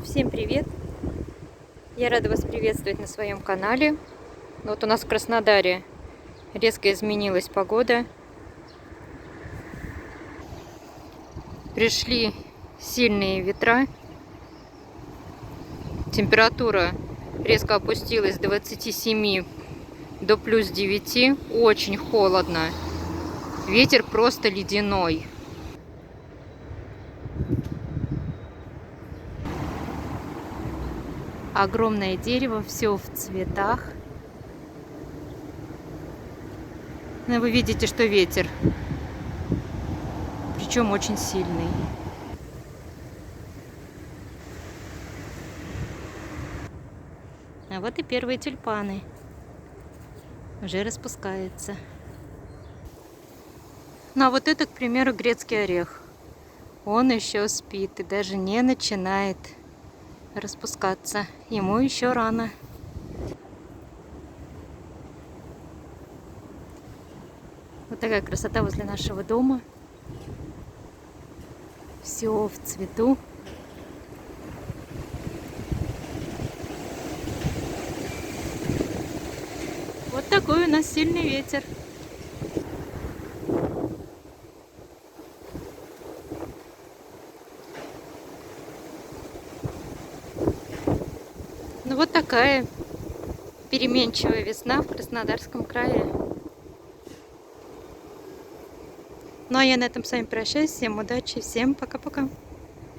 Всем привет! Я рада вас приветствовать на своем канале. Вот у нас в Краснодаре резко изменилась погода. Пришли сильные ветра. Температура резко опустилась с 27 до плюс 9. Очень холодно. Ветер просто ледяной. Огромное дерево, все в цветах. Но вы видите, что ветер, причем очень сильный. А вот и первые тюльпаны уже распускаются. Ну а вот это, к примеру, грецкий орех. Он еще спит и даже не начинает распускаться. Ему еще рано. Вот такая красота возле нашего дома. Все в цвету. Вот такой у нас сильный ветер. Ну вот такая переменчивая весна в Краснодарском крае. Ну а я на этом с вами прощаюсь. Всем удачи, всем пока-пока.